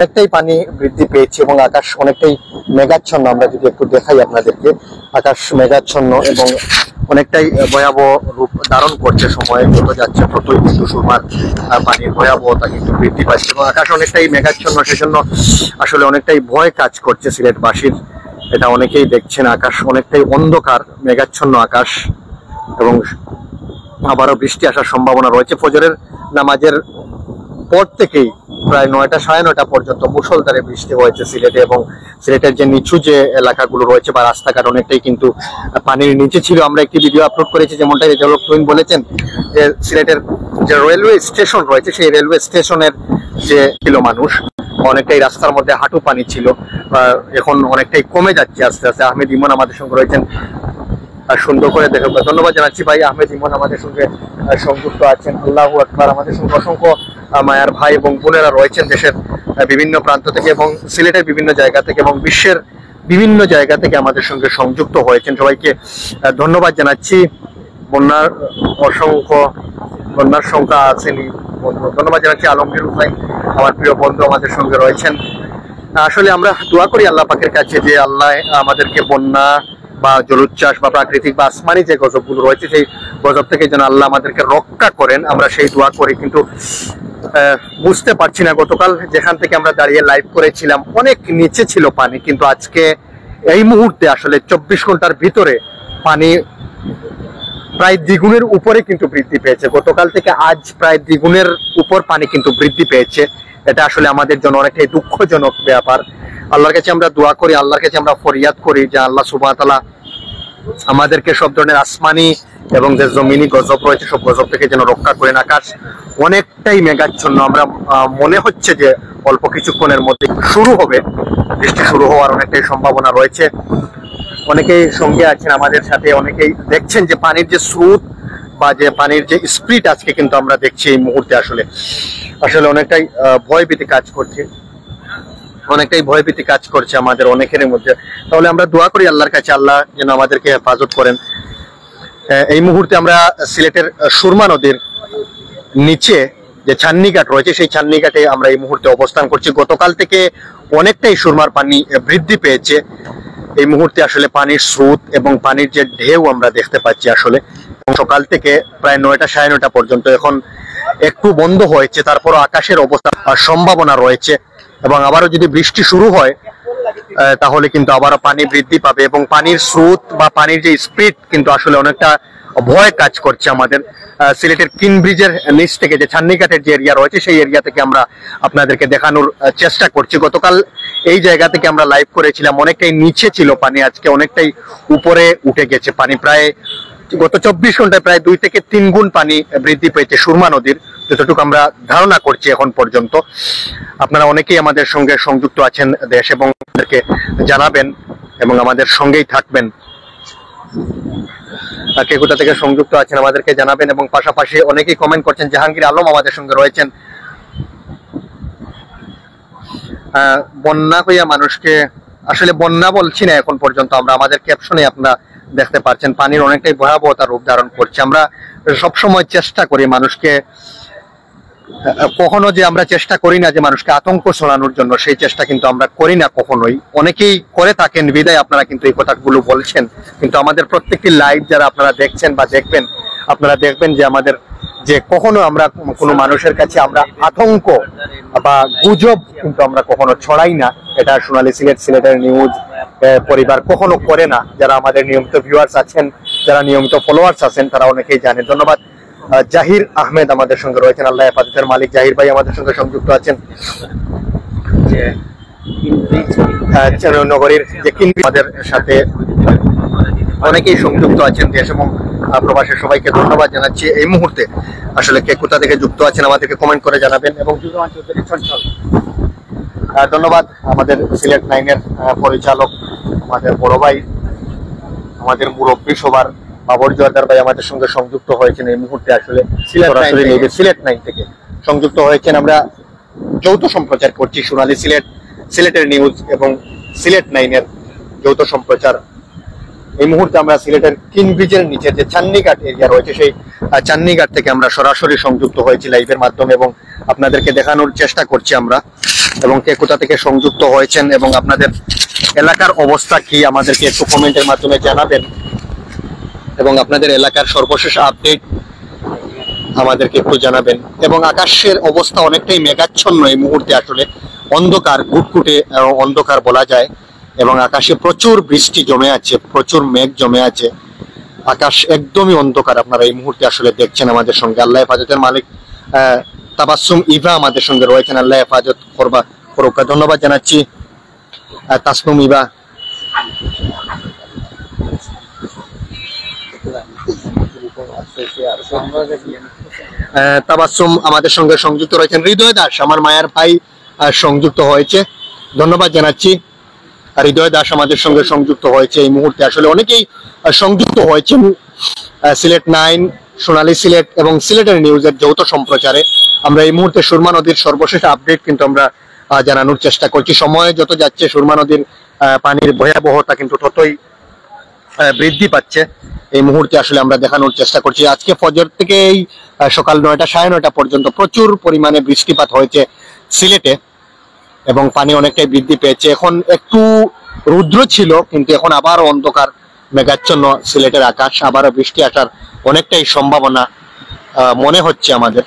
অনেকটাই পানি বৃদ্ধি পেয়েছে এবং আকাশ অনেকটাই মেঘাচ্ছন্ন। আমরা যদি একটু দেখাই আপনাদেরকে, আকাশ মেঘাচ্ছন্ন এবং অনেকটাই ভয়াবহ রূপ ধারণ করছে। সময় যত যাচ্ছে ততই কিন্তু সুরমার পানির ভয়াবহতা কিন্তু বৃদ্ধি পাচ্ছে এবং আকাশ অনেকটাই মেঘাচ্ছন্ন, সেজন্য আসলে অনেকটাই ভয় কাজ করছে সিলেটবাসীর। এটা অনেকেই দেখছেন, আকাশ অনেকটাই অন্ধকার, মেঘাচ্ছন্ন আকাশ এবং আবারও বৃষ্টি আসার সম্ভাবনা রয়েছে। ফজরের নামাজের পর থেকেই প্রায় 9টা সাড়ে 9টা পর্যন্ত মুষলধারে বৃষ্টি হয়েছে সিলেটে এবং সিলেটের যে নিচু যে এলাকাগুলো রয়েছে বা রাস্তাঘাট অনেকটাই কিন্তু পানির নিচে ছিল। আমরা একটি ভিডিও আপলোড করেছি, যেমনটা রেজাউল তুহিন বলেছেন যে সিলেটের যে রেলওয়ে স্টেশন রয়েছে সেই রেলওয়ে স্টেশনের যে ছিল মানুষ অনেকটাই রাস্তার মধ্যে হাঁটু পানি ছিল, এখন অনেকটাই কমে যাচ্ছে আস্তে আস্তে। আহমেদ ইমন আমাদের সঙ্গে রয়েছেন, সুন্দর করে দেখো। ধন্যবাদ জানাচ্ছি ভাই আহমেদ ইমন আমাদের সঙ্গে সংযুক্ত আছেন। আল্লাহু আকবার। আমাদের সঙ্গে অসংখ্য মায়ার ভাই এবং বোনেরা রয়েছেন দেশের বিভিন্ন প্রান্ত থেকে এবং সিলেটের বিভিন্ন জায়গা থেকে এবং বিশ্বের বিভিন্ন জায়গা থেকে আমাদের সঙ্গে সংযুক্ত হয়েছেন। সবাইকে ধন্যবাদ জানাচ্ছি। বন্যার সংখ্যা আছেনি, ধন্যবাদ জানাচ্ছি। আলমগীর হুসাইন আমার প্রিয় বন্ধু আমাদের সঙ্গে রয়েছেন। আসলে আমরা দোয়া করি আল্লাহ পাকের কাছে যে আল্লাহ আমাদেরকে বন্যা বা জলোচ্ছ্বাস বা প্রাকৃতিক বা আসমানি যে গজবগুলো রয়েছে সেই গজব থেকে যেন আল্লাহ আমাদেরকে রক্ষা করেন, আমরা সেই দোয়া করি। কিন্তু বুঝতে পারছি না, গতকাল যেখান থেকে আমরা দাঁড়িয়ে লাইভ করেছিলাম অনেক নিচে ছিল পানি, কিন্তু আজকে এই মুহূর্তে আসলে 24 ঘন্টার ভিতরে পানি প্রায় দ্বিগুণের উপরে কিন্তু বৃদ্ধি পেয়েছে। গতকাল থেকে আজ প্রায় দ্বিগুণের উপর পানি কিন্তু বৃদ্ধি পেয়েছে। এটা আসলে আমাদের জন্য অনেকটাই দুঃখজনক ব্যাপার। আল্লাহর কাছে আমরা দোয়া করি, আল্লাহর কাছে আমরা ফরিয়াদ করি যে আল্লাহ সুবহানাহু ওয়া তাআলা আমাদেরকে সব ধরনের আসমানি এবং যে জমিনি গজব রয়েছে সব গজব থেকে যেন রক্ষা করেন। আকাশ অনেকটাই মেঘাচ্ছন্ন, আমরা মনে হচ্ছে যে অল্প কিছুক্ষণের মধ্যে শুরু হবে, বৃষ্টি শুরু হওয়ার অনেকটাই সম্ভাবনা রয়েছে। অনেকেই সঙ্গে আছেন আমাদের সাথে, অনেকেই দেখছেন যে পানির যে স্রোত বা যে পানির যে স্পিড আজকে কিন্তু আমরা দেখছি এই মুহূর্তে আসলে অনেকটাই ভয়ভীতি কাজ করছে আমাদের অনেকের মধ্যে। তাহলে আমরা দোয়া করি আল্লাহর কাছে, আল্লাহ যেন আমাদেরকে হেফাজত করেন। এই মুহূর্তে আমরা সিলেটের সুরমা নদীর নিচে যে ছান্নিঘাট রয়েছে সেই ছান্নিঘাটে আমরা এই মুহূর্তে অবস্থান করছি। গতকাল থেকে অনেকটাই সুরমার পানি বৃদ্ধি পেয়েছে। এই মুহূর্তে আসলে পানির স্রোত এবং পানির যে ঢেউ আমরা দেখতে পাচ্ছি আসলে সকাল থেকে প্রায় 9টা সাড়ে 9টা পর্যন্ত, এখন একটু বন্ধ হয়েছে, তারপরও আকাশের অবস্থা সম্ভাবনা রয়েছে এবং আবারও যদি বৃষ্টি শুরু হয় তাহলে কিন্তু আবারও পানি বৃদ্ধি পাবে এবং পানির স্রোত বা পানির যে স্পিড কিন্তু আসলে অনেকটা ভয় কাজ করছে আমাদের। সিলেটের কিন ব্রিজের নিচ থেকে যে ছান্নিঘাটের যে এরিয়া রয়েছে সেই এরিয়া থেকে আমরা আপনাদেরকে দেখানোর চেষ্টা করছি। গতকাল এই জায়গা থেকে আমরা লাইভ করেছিলাম, অনেকটাই নিচে ছিল পানি, আজকে অনেকটাই উপরে উঠে গেছে পানি। প্রায় গত 24 ঘন্টায় প্রায় 2 থেকে 3 গুণ পানি বৃদ্ধি পেয়েছে সুরমা নদীর, যতটুকু আমরা ধারণা করছি এখন পর্যন্ত। আপনারা অনেকেই আমাদের সঙ্গে সংযুক্ত আছেন দেশ এবং আমাদেরকে জানাবেন এবং আমাদের সঙ্গেই থাকবেন। কে কোথা থেকে সংযুক্ত আছেন আমাদেরকে জানাবেন এবং পাশাপাশি অনেকেই কমেন্ট করছেন। জাহাঙ্গীর আলম আমাদের সঙ্গে রয়েছেন। বন্যা হইয়া মানুষকে আসলে বন্যা বলছি না এখন পর্যন্ত, আমরা আমাদের ক্যাপশনে আপনারা দেখতে পাচ্ছেন পানির অনেকটাই ভয়াবহতা রূপ ধারণ করছে। আমরা সবসময় চেষ্টা করি মানুষকে, কখনো যে আমরা চেষ্টা করি না যে মানুষকে আতঙ্ক ছড়ানোর জন্য, সেই চেষ্টা কিন্তু আমরা করি না কখনোই। অনেকেই করে থাকেন বিদায় আপনারা কিন্তু এই কথাগুলো বলছেন, কিন্তু আমাদের প্রত্যেকটি লাইভ যারা আপনারা দেখছেন বা দেখবেন, আপনারা দেখবেন যে আমাদের যে কখনো আমরা কোনো মানুষের কাছে আমরা আতঙ্ক বা গুজব কিন্তু আমরা কখনো ছড়াই না। এটা সোনালী সিলেটের নিউজ পরিবার কখনো করে না। যারা আমাদের নিয়মিত ভিউয়ার্স আছেন, যারা নিয়মিত ফলোয়ার্স আছেন তারা অনেকেই জানেন। ধন্যবাদ। জাহির আহমেদ আমাদের সঙ্গে রয়েছেন, আল্লাহ হেফাজতের মালিক জাহির ভাই আমাদের সঙ্গে সংযুক্ত আছেন। নগরীর যে আমাদের সাথে অনেকেই সংযুক্ত আছেন দেশ এবং প্রবাসের, সবাইকে ধন্যবাদ জানাচ্ছি। এই মুহূর্তে আসলে কে কোথা থেকে যুক্ত আছেন আমাদেরকে কমেন্ট করে জানাবেন এবং ধন্যবাদ আমাদের সিলেট 9-এর পরিচালক, আমাদের বড় ভাই, আমাদের মুরব্বী সবার বাবর জোয়ারদার ভাই আমাদের সঙ্গে সংযুক্ত হয়েছেন এই মুহূর্তে। আসলে সিলেট 9 থেকে সংযুক্ত হয়েছেন। আমরা যৌথ সম্প্রচার করছি সিলেটের নিউজ এবং সিলেট 9-এর যৌথ সম্প্রচার এই মুহূর্তে আমরা সিলেটের কিং ব্রিজের নিচে যে চান্নিঘাট এরিয়া রয়েছে সেই চান্নিঘাট থেকে আমরা সরাসরি সংযুক্ত হয়েছি লাইভের মাধ্যমে এবং আপনাদেরকে দেখানোর চেষ্টা করছি আমরা, এবং কে কোথা থেকে সংযুক্ত হয়েছেন এবং আপনাদের এলাকার অবস্থা কি আমাদেরকে একটু কমেন্টের মাধ্যমে জানাবেন, এবং আপনাদের এলাকার সর্বশেষ আপডেট আমাদেরকে একটু জানাবেন। এবং আকাশের অবস্থা অনেকটাই মেঘাচ্ছন্ন এই মুহূর্তে, আসলে অন্ধকার, ঘুটঘুটে অন্ধকার বলা যায়, এবং আকাশে প্রচুর বৃষ্টি জমে আছে, প্রচুর মেঘ জমে আছে, আকাশ একদমই অন্ধকার। আপনারা এই মুহূর্তে আসলে দেখছেন আমাদের সঙ্গে। আল্লাহ হেফাজতের মালিক তাবাসসুম ইভা আমাদের সঙ্গে রয়েছেন, আল্লাহ হেফাজত করুক। ধন্যবাদ জানাচ্ছি তাসনুম ইভা। তাবাসসুম আমাদের সঙ্গে সংযুক্ত রয়েছেন। হৃদয় দাস আমার মায়ের ভাই সংযুক্ত হয়েছে, ধন্যবাদ জানাচ্ছি। হৃদয় দাস আমাদের সঙ্গে সংযুক্ত হয়েছে এই মুহূর্তে। আসলে অনেকেই সংযুক্ত হয়েছেন সিলেট 9, সোনালী সিলেট এবং সিলেটের নিউজের যৌথ সম্প্রচারে। আমরা এই মুহূর্তে সুরমা নদীর সর্বশেষ আপডেট কিন্তু আমরা জানানোর চেষ্টা করছি। সময় যত যাচ্ছে সুরমা নদীর পানির ভয়াবহতা কিন্তু ততই বৃদ্ধি পাচ্ছে। এই মুহূর্তে আসলে আমরা দেখানোর চেষ্টা করছি। আজকে ফজর থেকে এই সকাল 9টা 9:30 পর্যন্ত প্রচুর পরিমাণে বৃষ্টিপাত হয়েছে সিলেটে এবং পানি অনেকটাই বৃদ্ধি পেয়েছে। এখন একটু রুদ্র ছিল, কিন্তু এখন আবার অন্ধকার মেঘাচ্ছন্ন সিলেটের আকাশ, আবারও বৃষ্টি আসার অনেকটাই সম্ভাবনা মনে হচ্ছে আমাদের।